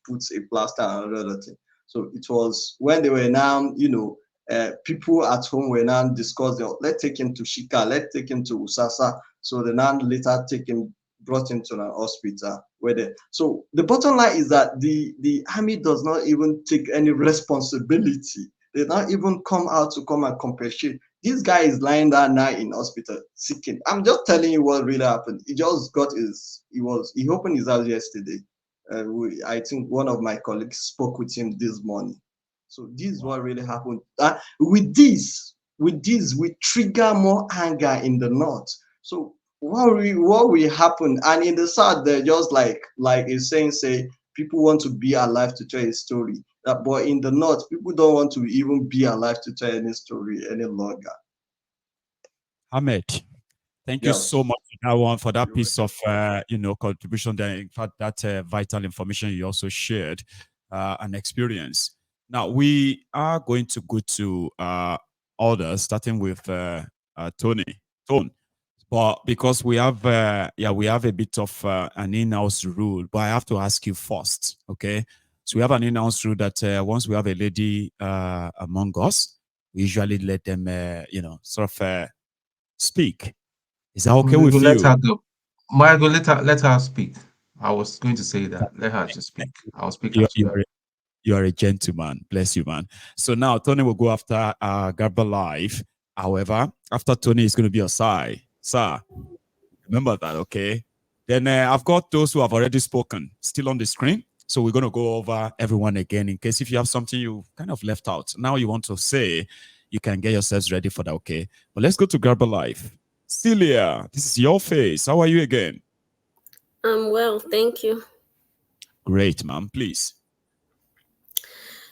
puts a plaster and another thing. So it was when they were now, people at home were now discussing, let's take him to Shika, let's take him to Usasa. So they now later brought him to an hospital where so the bottom line is that the army does not even take any responsibility. They not even come out to come and compensate. This guy is lying there now in hospital seeking. I'm just telling you what really happened. He just got he opened his house yesterday. I think one of my colleagues spoke with him this morning. So this is what really happened. With this, we trigger more anger in the north. So what will happen? And in the south, they're just like it's saying, say people want to be alive to tell a story. But in the north, people don't want to even be alive to tell any story any longer. Ahmed, thank you so much for that one, for that piece of contribution there. In fact, that vital information you also shared, an experience. Now we are going to go to others, starting with Tone. But because we have we have a bit of an in-house rule, but I have to ask you first, okay? So we have an in-house rule that once we have a lady among us, we usually let them, sort of speak. Is that okay with you? Let her go. Margo, let her speak. I was going to say that. Let her just speak. I'll speak after her. You are a gentleman. Bless you, man. So now Tony will go after Garba Live. However, after Tony is going to be Osai. Sir, remember that, okay? Then I've got those who have already spoken still on the screen. So we're going to go over everyone again in case if you have something you kind of left out. Now you want to say, you can get yourselves ready for that, okay? But let's go to Garba Live. Celia, this is your face. How are you again? I'm well, thank you. Great, ma'am. Please.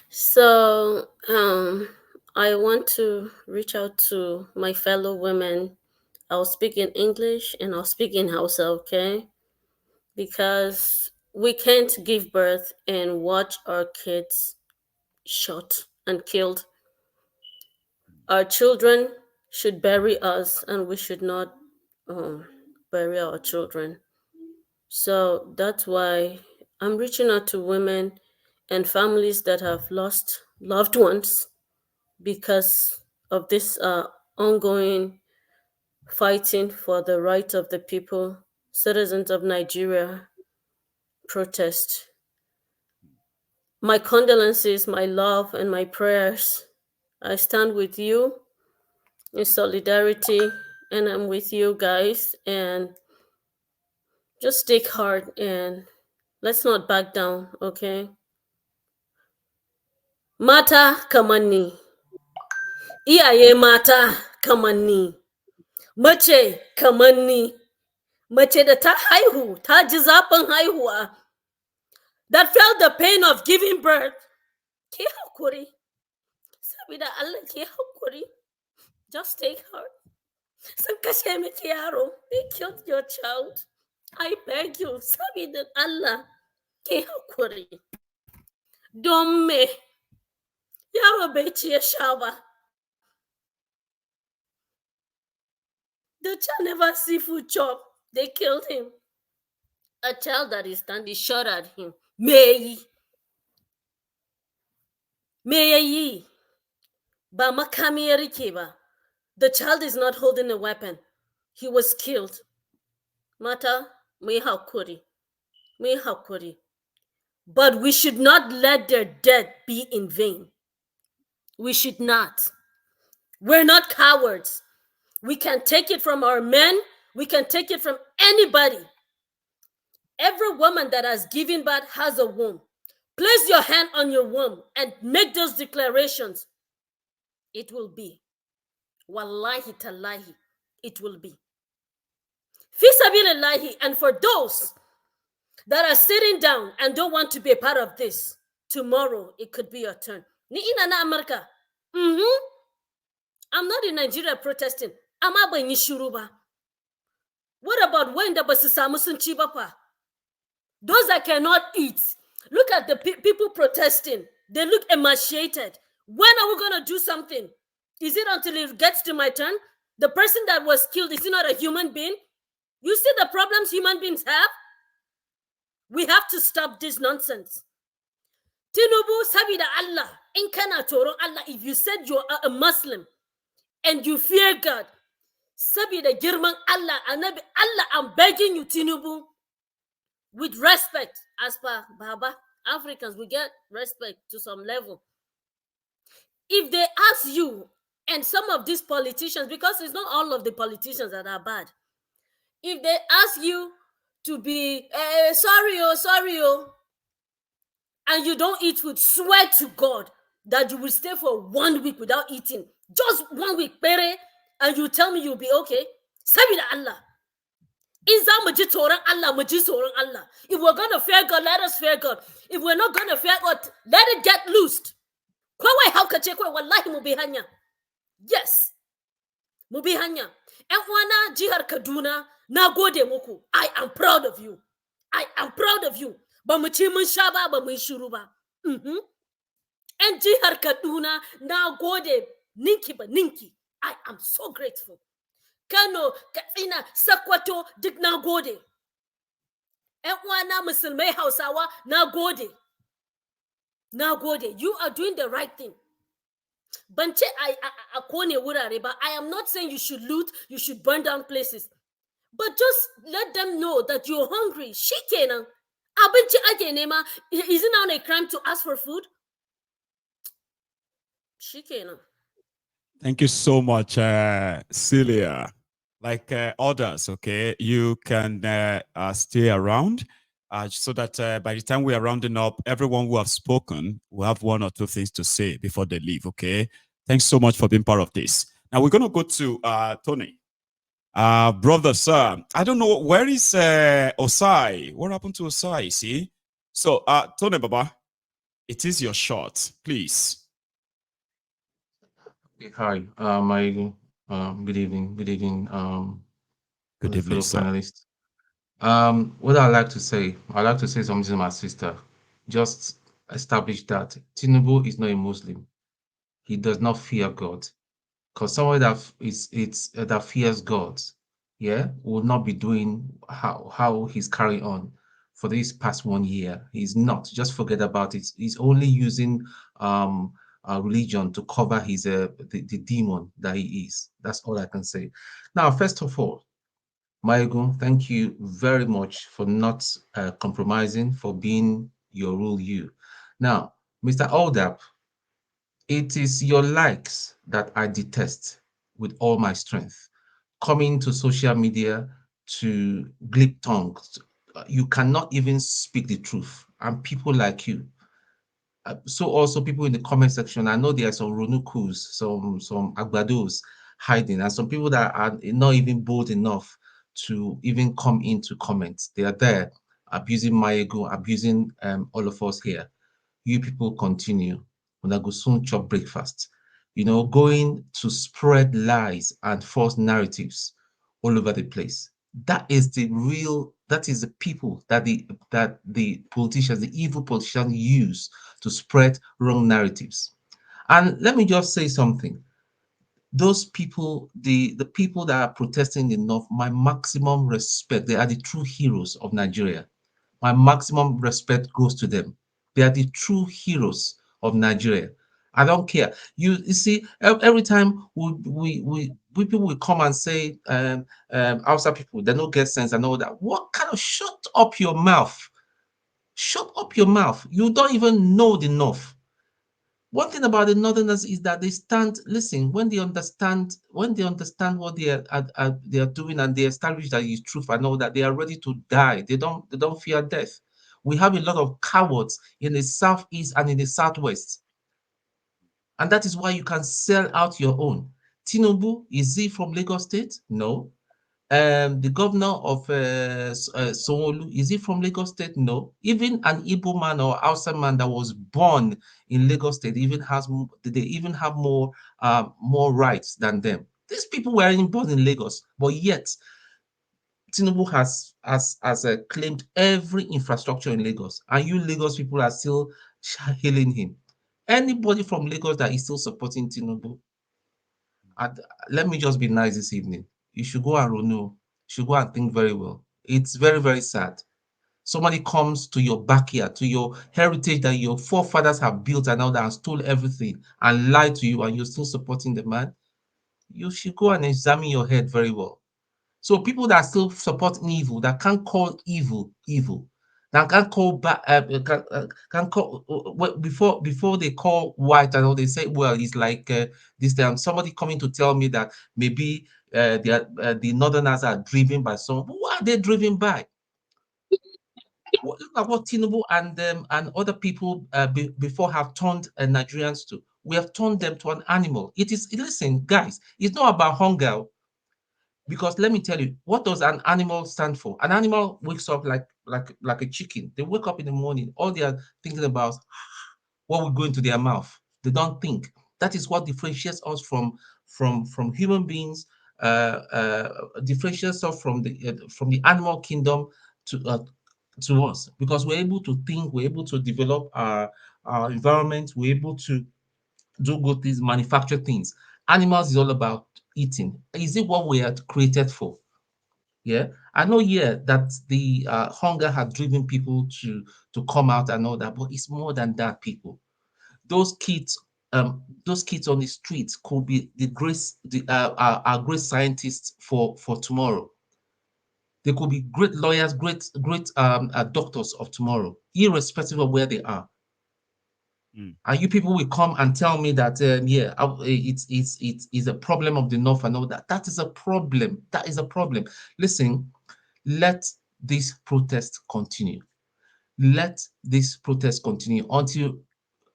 So, I want to reach out to my fellow women. I'll speak in English and I'll speak in Hausa, okay? Because we can't give birth and watch our kids shot and killed. Our children should bury us and we should not bury our children. So that's why I'm reaching out to women and families that have lost loved ones because of this ongoing fighting for the rights of the people, citizens of Nigeria protest. My condolences, my love, and my prayers. I stand with you in solidarity, and I'm with you guys. And just take heart and let's not back down, okay? Mata kamanni. Iyaye mata kamanni. Mace kamanni. Mace da ta haihu, ta ji zafin haihuwa. That felt the pain of giving birth. Ki hakuri. Sabida Allah ki hakuri. Just take heart. Sun kashe miki yaro. They killed your child. I beg you, sabida Allah ki hakuri. Don me yaro bai ci ya sha ba. The child never see food chop. They killed him. A child that is standing shot at him. Me yayi. Ba makami ya rike ba. The child is not holding a weapon. He was killed. Mata, mai hakuri. Mai hakuri. But we should not let their death be in vain. We should not. We're not cowards. We can take it from our men. We can take it from anybody. Every woman that has given birth has a womb. Place your hand on your womb and make those declarations. It will be. Wallahi tallahi, it will be. Fi sabilillahi, and for those that are sitting down and don't want to be a part of this, tomorrow it could be your turn. Ni ina na America. I'm not in Nigeria protesting. Amma ban yi shiru ba. What about when the basu samu sun ci ba fa? Those that cannot eat. Look at the people protesting. They look emaciated. When are we going to do something? Is it until it gets to my turn? The person that was killed, is he not a human being? You see the problems human beings have? We have to stop this nonsense. Tinubu, sabida Allah, in kana toron Allah, if you said you're a Muslim and you fear God, sabida girman Allah, anabi Allah, I'm begging you, Tinubu, with respect, as per Baba, Africans, we get respect to some level. If they ask you, and some of these politicians, because it's not all of the politicians that are bad, if they ask you to be sorry, and you don't eat food, swear to God that you will stay for 1 week without eating. Just 1 week, pere, and you tell me you'll be okay. Sabida Allah. Is that Allah? If we're gonna fear God, let us fear God. If we're not gonna fear God, let it get loosed. Yes. Mubihanya. And wana jihar Kaduna, na gode muku. I am proud of you. I am proud of you. Ba mu ci mun sha ba, ba mu shiru ba. And jihar Kaduna, na gode ninki ba ninki. I am so grateful. Kano, Katsina, Sakwato, duk na gode. ‘Yan uwana musulmai Hausawa, na gode. Na gode. You are doing the right thing. Ban ce a kone wurare ba. I am not saying you should loot, you should burn down places. But just let them know that you're hungry. Shikenan. Abinci ake nema. Is it now a crime to ask for food? Shikenan. Thank you so much, Celia. Like others, okay, you can stay around so that by the time we are rounding up, everyone who have spoken will have 1 or 2 things to say before they leave, okay? Thanks so much for being part of this. Now we're going to go to Tony. Brother, sir, I don't know, where is Osai? What happened to Osai, see? So, Tony Baba, it is your shot, please. Hi, good evening, good evening, sir. Panelists. What I'd like to say something to my sister. Just establish that Tinubu is not a Muslim. He does not fear God, because someone that fears God, yeah, will not be doing how he's carrying on for this past 1 year. He's not. Just forget about it. He's only using religion to cover his the demon that he is. That's all I can say. Now, first of all, Maegun, thank you very much for not compromising, for being your rule you. Now, Mr. Aldap, it is your likes that I detest with all my strength. Coming to social media to glib tongues, you cannot even speak the truth. And people like you, so also people in the comment section, I know there are some Ronukus, some Agbados hiding, and some people that are not even bold enough to even come into comments. They are there abusing Maego, abusing all of us here. You people continue. When I go soon chop breakfast, going to spread lies and false narratives all over the place. That is the people that the politicians, the evil politicians use to spread wrong narratives. And let me just say something. Those people, the people that are protesting in the north, my maximum respect. They are the true heroes of Nigeria. My maximum respect goes to them. They are the true heroes of Nigeria. I don't care. You see, every time we people will come and say, outside people, they don't get sense and all that. What kind of shut up your mouth? Shut up your mouth. You don't even know the north. One thing about the Northerners is that they stand. Listen, when they understand what they are doing, and they establish that it's truth and all that, they are ready to die. They don't fear death. We have a lot of cowards in the southeast and in the southwest, and that is why you can sell out your own. Tinubu, is he from Lagos State? No. The governor of Sanwo-Olu, is he from Lagos State? No. Even an Igbo man or Hausa man that was born in Lagos State they even have more rights than them. These people were born in Lagos, but yet Tinubu has claimed every infrastructure in Lagos, and you Lagos people are still hailing him. Anybody from Lagos that is still supporting Tinubu, let me just be nice this evening. You should go and renew. You should go and think very well. It's very, very sad. Somebody comes to your backyard, to your heritage that your forefathers have built and all that, and stole everything and lied to you, and you're still supporting the man, you should go and examine your head very well. So people that still support evil, that can't call evil evil, that can't call can call before they call white and all, they say, well, it's like this time somebody coming to tell me that maybe the northerners are driven by someone. What are they driven by? Look at what Tinubu and other people before have turned Nigerians to. We have turned them to an animal. It is, listen, guys, it's not about hunger. Because let me tell you, what does an animal stand for? An animal wakes up like a chicken. They wake up in the morning, all they are thinking about what will go into their mouth. They don't think. That is what differentiates us from human beings. Differentiates us from the animal kingdom to us, because we're able to think, we're able to develop our environment, we're able to do good things, manufacture things. Animals is all about eating. Is it what we are created for? Yeah, I know. Yeah, that the hunger had driven people to come out and all that, but it's more than that. People, those kids, those kids on the streets could be the great, our great scientists for tomorrow. They could be great lawyers, great doctors of tomorrow, irrespective of where they are. And you people will come and tell me that it's a problem of the North and all that. That is a problem. That is a problem. Listen, let this protest continue. Let this protest continue until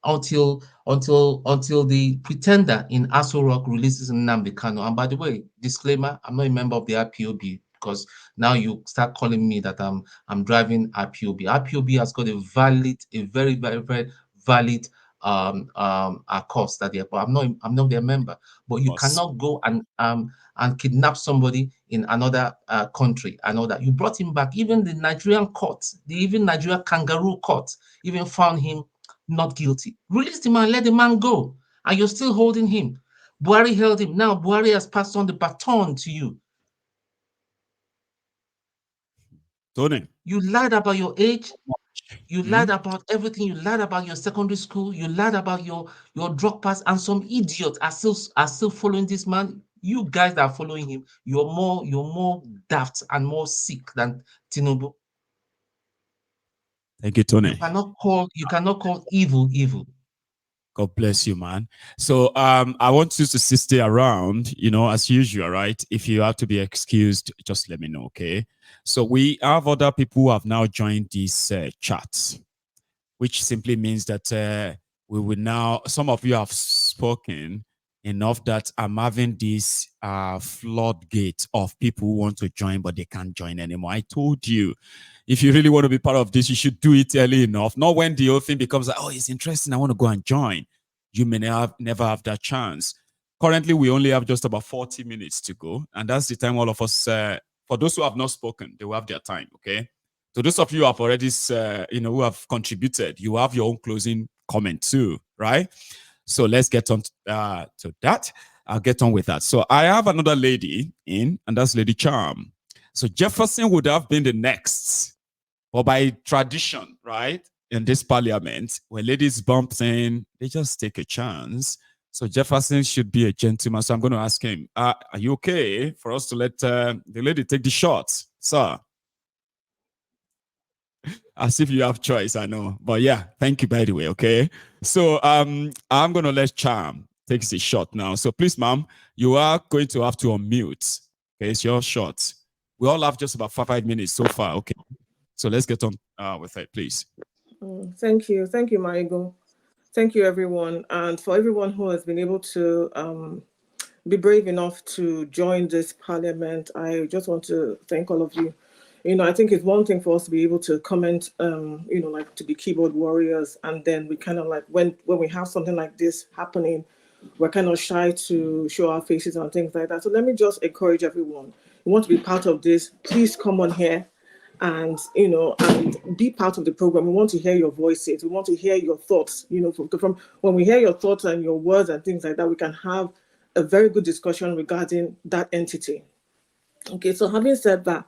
the pretender in Aso Rock releases Nnamdi Kanu. And by the way, disclaimer: I'm not a member of the IPOB, because now you start calling me that I'm driving IPOB. IPOB has got a very, very, very valid course that they are, but I'm not their member. But you cannot go and kidnap somebody in another country and all that. You brought him back. Even the Nigerian court, even Nigeria kangaroo court, even found him not guilty. Release the man, let the man go. And you're still holding him. Buhari held him. Now Buhari has passed on the baton to you. Tony, you lied about your age. You lied about everything. You lied about your secondary school. You lied about your drug pass, and some idiots are still following this man. You guys that are following him, you're more daft and more sick than Tinubu. Thank you, Tony. You cannot call evil evil. God bless you, man. So I want you to stay around, as usual, right? If you have to be excused, just let me know, okay? So we have other people who have now joined this chat, which simply means that we will now, some of you have spoken enough that I'm having this floodgate of people who want to join, but they can't join anymore. I told you, if you really want to be part of this, you should do it early enough. Not when the whole thing becomes like, oh, it's interesting, I want to go and join. You may never have that chance. Currently, we only have just about 40 minutes to go. And that's the time all of us, for those who have not spoken, they will have their time, okay? So those of you who have already, who have contributed, you have your own closing comment too, right? So let's get on to that. I'll get on with that. So I have another lady in, and that's Lady Charm. So Jefferson would have been the next. But by tradition, right, in this parliament, when ladies bump in, they just take a chance. So Jefferson should be a gentleman. So I'm going to ask him, are you okay for us to let the lady take the shot, sir? As if you have choice, I know. But yeah, thank you, by the way, okay? So I'm going to let Charm take the shot now. So please, ma'am, you are going to have to unmute. Okay, it's your shot. We all have just about 5 minutes so far, okay? So let's get on with it, please. Thank you, Maigo. Thank you, everyone. And for everyone who has been able to be brave enough to join this parliament, I just want to thank all of you. I think it's one thing for us to be able to comment, like to be keyboard warriors. And then we kind of like, when we have something like this happening, we're kind of shy to show our faces and things like that. So let me just encourage everyone. You want to be part of this, please come on here and and be part of the program. We want to hear your voices. We want to hear your thoughts. From when we hear your thoughts and your words and things like that, we can have a very good discussion regarding that entity. Okay, so having said that,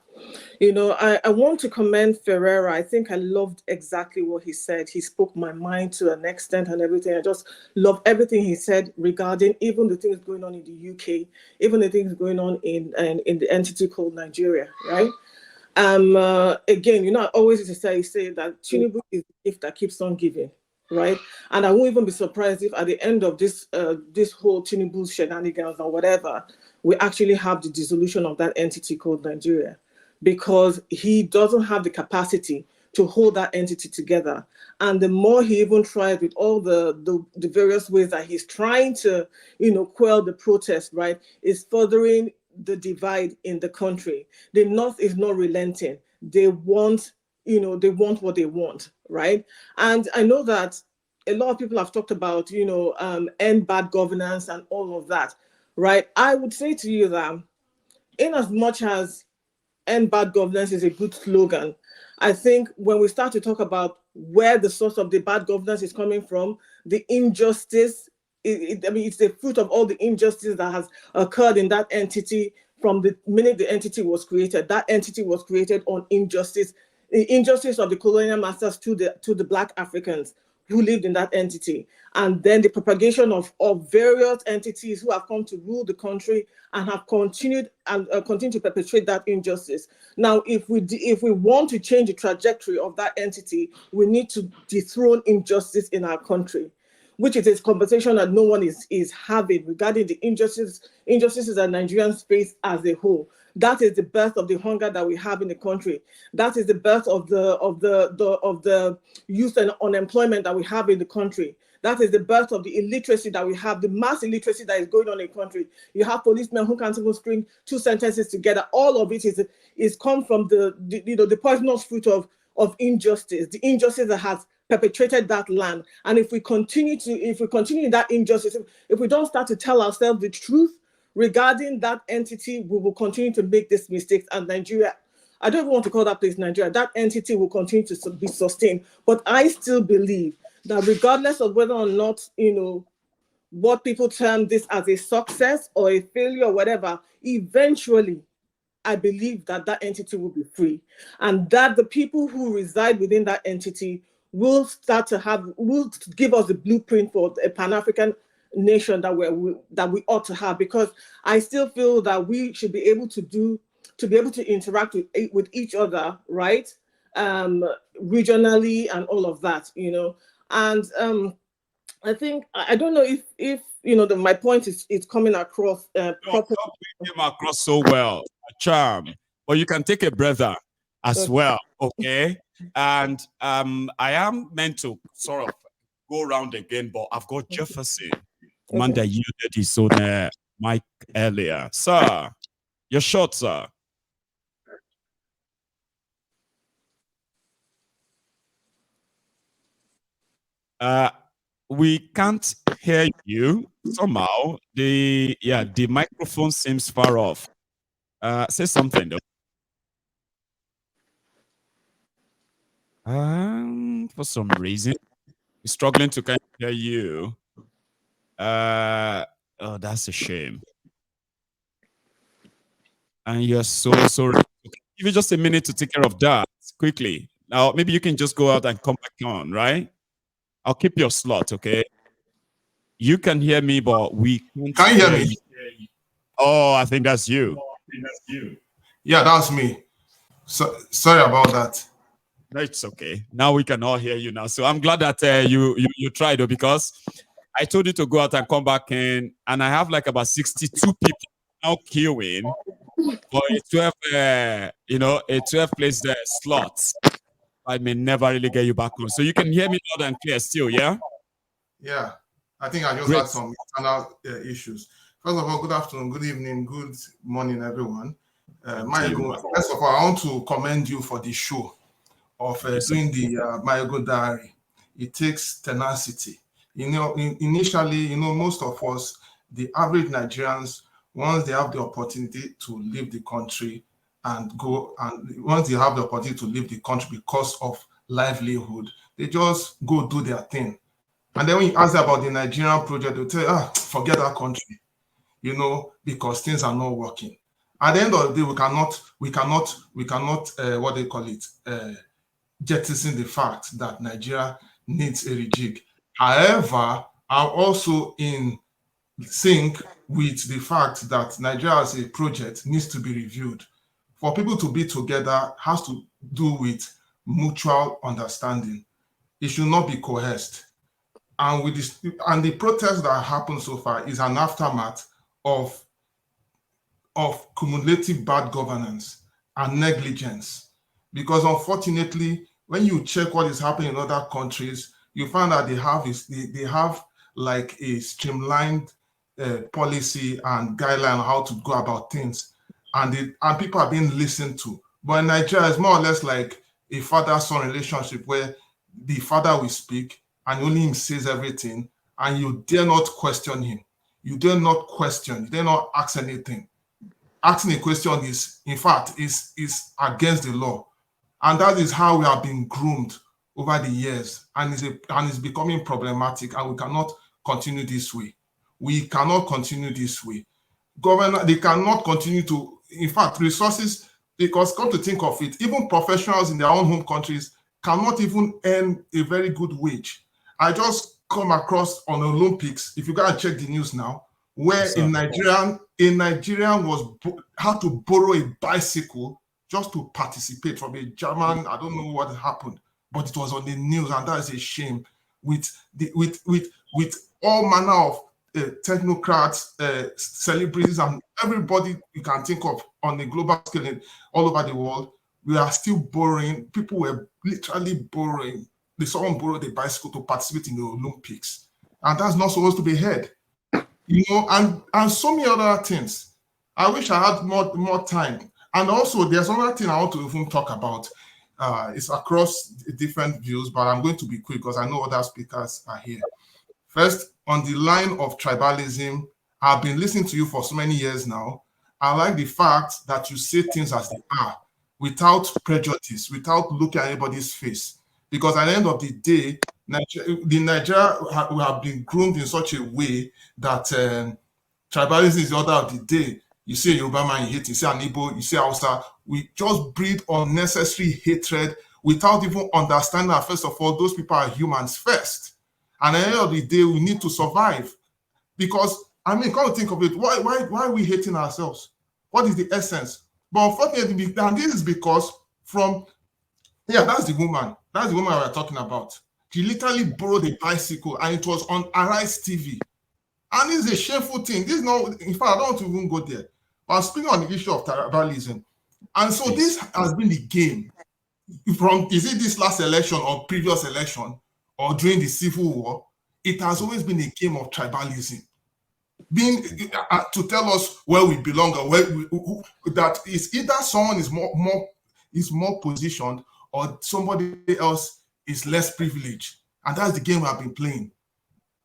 you know, I want to commend Ferreira. I think I loved exactly what he said. He spoke my mind to an extent and everything. I just love everything he said regarding even the things going on in the UK, even the things going on in the entity called Nigeria, right? Again, you know, I always used to say that Tinubu is the gift that keeps on giving, right? And I won't even be surprised if at the end of this whole Tinubu shenanigans or whatever, we actually have the dissolution of that entity called Nigeria, because he doesn't have the capacity to hold that entity together. And the more he even tries with all the various ways that he's trying to, you know, quell the protest, right, is furthering the divide in the country. The North is not relenting. They want, you know, they want what they want, right? And I know that a lot of people have talked about, you know, end bad governance and all of that, right? I would say to you that in as much as end bad governance is a good slogan, I think when we start to talk about where the source of the bad governance is coming from, the injustice, I mean, it's the fruit of all the injustice that has occurred in that entity from the minute the entity was created. That entity was created on injustice, the injustice of the colonial masters to the Black Africans who lived in that entity, and then the propagation of various entities who have come to rule the country and have continued to perpetrate that injustice. Now, if we want to change the trajectory of that entity, we need to dethrone injustice in our country, which is a conversation that no one is having regarding the injustices that Nigerians face as a whole. That is the birth of the hunger that we have in the country. That is the birth of the youth and unemployment that we have in the country. That is the birth of the illiteracy that we have, the mass illiteracy that is going on in the country. You have policemen who can't even string two sentences together. All of it is come from the poisonous fruit of injustice, the injustice that has perpetrated that land. And if we continue in that injustice, if we don't start to tell ourselves the truth regarding that entity, we will continue to make these mistakes. And Nigeria, I don't even want to call that place Nigeria, that entity will continue to be sustained. But I still believe that regardless of whether or not, you know, what people term this as a success or a failure or whatever, eventually, I believe that that entity will be free, and that the people who reside within that entity will give us the blueprint for a Pan-African nation that we ought to have. Because I still feel that we should be able to interact with each other, right? Regionally and all of that, you know. And I think, I don't know if you know, my point is coming across properly. Came across so well, charm. But you can take a breather as well, okay? And I am meant to sort of go around again, but I've got Jefferson. Man that yielded his own mic earlier. Sir, you're short, sir. We can't hear you somehow. The microphone seems far off. Say something though. For some reason, we're struggling to kind of hear you. Oh, that's a shame. And you're so sorry. Give you just a minute to take care of that quickly. Now, maybe you can just go out and come back on, right? I'll keep your slot, okay? You can hear me, but we can't hear me. Oh, I think that's you. Yeah, that's me. So sorry about that. No, it's okay. Now we can all hear you now. So I'm glad that you tried, though, because I told you to go out and come back in, and I have like about 62 people now queuing for a 12 place slot. I may never really get you back on. So you can hear me loud and clear still, yeah? Yeah, I think I just had some internal issues. First of all, good afternoon, good evening, good morning, everyone. First of all, I want to commend you for the show of doing the Mayogo Diary. It takes tenacity. You know, initially, you know, most of us, the average Nigerians, once they have the opportunity to leave the country and once they have the opportunity to leave the country because of livelihood, they just go do their thing. And then when you ask about the Nigerian project, they'll tell you, forget that country, you know, because things are not working. At the end of the day, we cannot, what they call it, jettison the fact that Nigeria needs a rejig. However, I'm also in sync with the fact that Nigeria as a project needs to be reviewed. For people to be together has to do with mutual understanding. It should not be coerced. And with this, and the protest that happened so far is an aftermath of cumulative bad governance and negligence. Because unfortunately, when you check what is happening in other countries, you find that they have like a streamlined policy and guideline on how to go about things, and people are being listened to. But in Nigeria, it's more or less like a father-son relationship where the father will speak and only him says everything, and you dare not question him. You dare not question. You dare not ask anything. Asking a question is, in fact, is against the law, and that is how we have been groomed over the years, and it's becoming problematic, and we cannot continue this way. We cannot continue this way. They cannot continue to, in fact, resources, because come to think of it, even professionals in their own home countries cannot even earn a very good wage. I just come across on Olympics, if you go and check the news now, where a Nigerian had to borrow a bicycle just to participate from a German. I don't know what happened, but it was on the news, and that is a shame. With all manner of technocrats, celebrities, and everybody you can think of on the global scale all over the world, we are still borrowing. People were literally borrowing. Someone borrowed a bicycle to participate in the Olympics, and that's not supposed to be heard. You know, and so many other things. I wish I had more time. And also, there's another thing I want to even talk about. It's across different views, but I'm going to be quick because I know other speakers are here. First, on the line of tribalism, I've been listening to you for so many years now. I like the fact that you say things as they are, without prejudice, without looking at anybody's face. Because at the end of the day, Nigeria we have been groomed in such a way that tribalism is the order of the day. You say Yoruba man, you hate, you say an Igbo, you say Hausa. We just breed unnecessary hatred without even understanding that, first of all, those people are humans first. And at the end of the day, we need to survive. Because, I mean, come to think of it, why are we hating ourselves? What is the essence? But unfortunately, and this is because that's the woman. That's the woman we're talking about. She literally borrowed a bicycle, and it was on Arise TV. And this is a shameful thing. This is not, in fact, I don't want to even go there. But I'm speaking on the issue of tribalism. And so this has been the game. Is it this last election or previous election or during the Civil War? It has always been a game of tribalism. Being to tell us where we belong or that is either someone is more positioned or somebody else is less privileged. And that's the game we have been playing.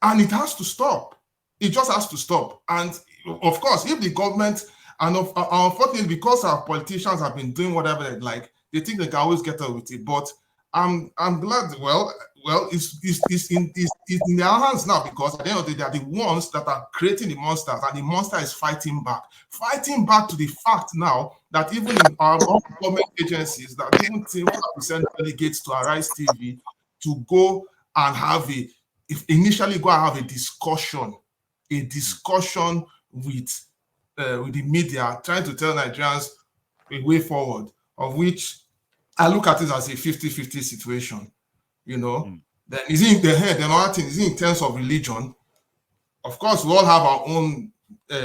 And it has to stop. It just has to stop. And of course, if the government, and unfortunately, because our politicians have been doing whatever they like, they think they can always get away with it. But I'm glad, it's in their hands now, because at the end of the day, they are the ones that are creating the monsters, and the monster is fighting back to the fact now that even in our own government agencies, that even think we send delegates to Arise TV to go and have initially have a discussion with the media, trying to tell Nigerians a way forward, of which I look at it as a 50-50 situation, you know. Then is it in the head? Another thing is in terms of religion. Of course, we all have our own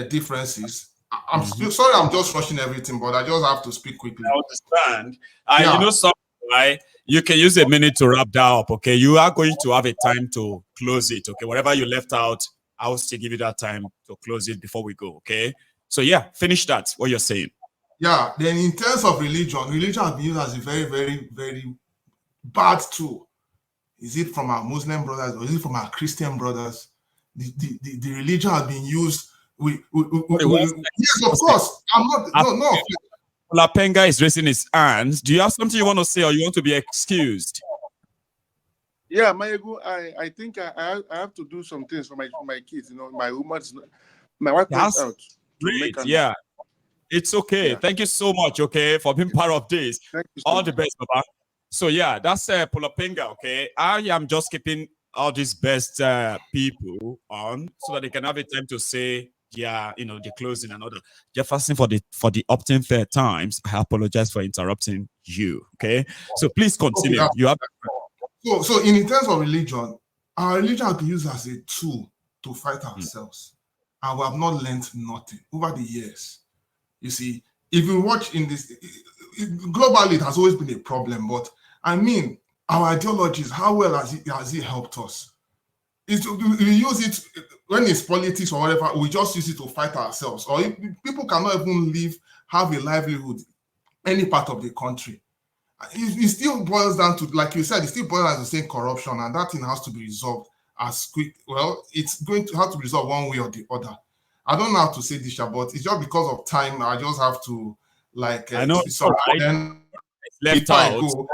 differences. I'm sorry, I'm just rushing everything, but I just have to speak quickly. I understand. You know something, right? You can use a minute to wrap that up, okay? You are going to have a time to close it, okay? Whatever you left out, I will still give you that time to close it before we go, okay? So yeah, finish that, what you're saying. Yeah, then in terms of religion has been used as a very, very, very bad tool. Is it from our Muslim brothers or is it from our Christian brothers? The religion has been used. Yes, of course. I'm not. No. Lapenga is raising his hands. Do you have something you want to say, or you want to be excused? Yeah, Mayegu, I think I have to do some things for my kids. You know, my wife went out. Great, yeah. It's okay. Yeah. Thank you so much, okay, for being part of this. Thank you so All much. the best, Baba. So yeah, that's Pulapinga, okay. I am just keeping all these best people on so that they can have a time to say, yeah, you know, the closing and all that. Jefferson, for the opting third times, I apologize for interrupting you, okay. So please continue. Okay, You have so in terms of religion, our religion has been used as a tool to fight ourselves, and we have not learned nothing over the years. You see, if you watch in this, globally, it has always been a problem. But I mean, our ideologies, how well has it helped us? We use it when it's politics or whatever. We just use it to fight ourselves. Or if people cannot even have a livelihood, any part of the country. It still boils down to, like you said, it still boils down to the same corruption, and that thing has to be resolved as quick. Well, it's going to have to resolve one way or the other. I don't know how to say this, but it's just because of time. I just have to, like, I know. so then left before I out. go,